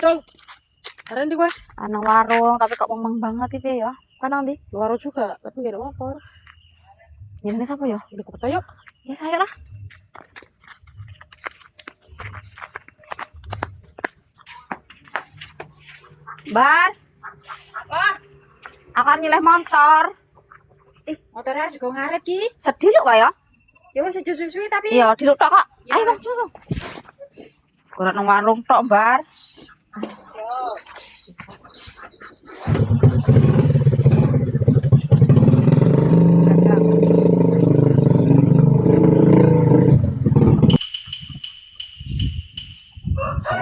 Dol. Karen di gue. Ana warung tapi kok memang banget itu ya. Kan nanti Luar juga, tapi gak ada motor. ini siapa ya? Udah kota yuk. Ya saya lah. Ban, Apa? akan nyileh motor. Motornya juga ngaret ki. Sedih yuk Pak ya? Ya wis aja suwi-suwi tapi. Iya, diluk tok kok. Ya. Ayo Bang, curung. Kurang nang warung tok, Bar.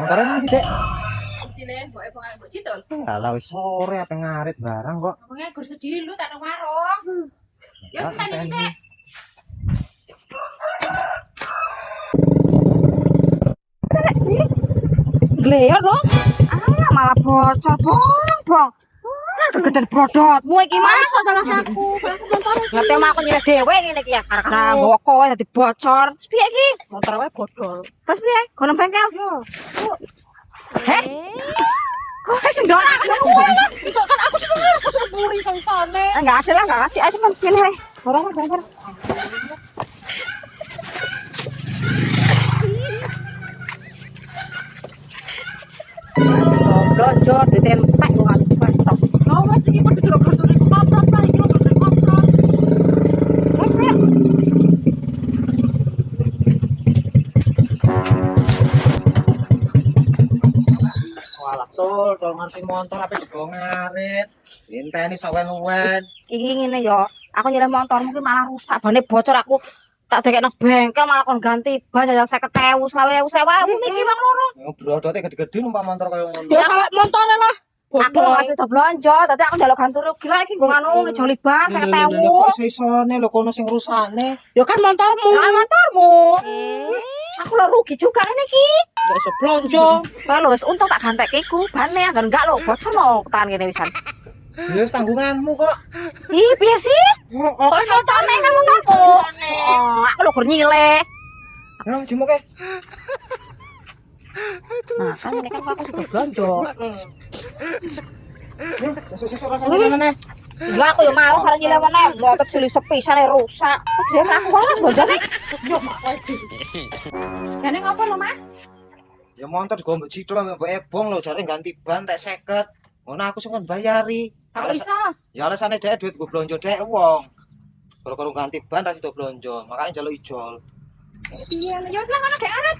Motornya ini Dek. Sile mbok ebongan mbok citol. Alah wis sore apa ngarit barang kok. Ngomongnya gur sedih lu tak nang warung. Ya wis tani sik. Gleyor dong. Ah, malah bocor, Bong. Nah, kegedean brodotmu iki, Mas. Salah aku. Ngerti sama aku nyileh dhewe ngene iki ya. Karena nggawa kowe dadi bocor. Terus piye iki? Motor gue bodol. Terus piye? Gono bengkel. Heh? Kowe sing ndora Bisa kan aku sudah buri sana. enggak ada lah, enggak kasih aja men pilih ae. Barang. Blonjo ditentek kok kan batok. Kau masih ikut di dalam motor itu kaprak lah. Itu motor kaprak. Wes ya. Walah tol ngerti motor apa juga ngarit. Inteni sawen-wen. Iki ngene yo. Aku nyileh motor mungkin malah rusak bane bocor aku tak dekekno bengkel malah kon ganti ban jajal 50.000 20.000 niki Bang loro. Brodotnya gede-gede numpak motor kayak ngono. Ya salah motornya lah. Aku masih do blonjo, dadi aku njaluk ganti rugi lah iki nggo anu ngejoli ban 50.000. Kok iso-isone lho kono sing rusakne. Ya kan motormu. Jangan motormu. Aku lo rugi juga ini ki. Gak usah blonjo. Kalau wis untung tak gantekke iku bane agar enggak lo bocor mau tangan kene wisan. Ya wis tanggunganmu kok. Ih, piye sih? Kok iso tane kan motorku? Oh, aku lo gur nyileh. Ayo jemuk e. Nah, kan ini kan aku sudah blonjo. Sesuk rasane meneh. Iya aku yo males arep nyileh meneh, motor cilik sepisane rusak. Dhewe aku banget blonjone. Jane ngopo lo, Mas? Ya motor digo mbok cithul mbok ebong lho jare ganti ban tek 50. Ngono aku sing kon bayari. Kalau iso. Ya alasane dhek duit go blonjo dhek wong. Karo ganti ban ra sido blonjo, makanya njaluk ijol. Iya, ya wis lah ngono dek arep.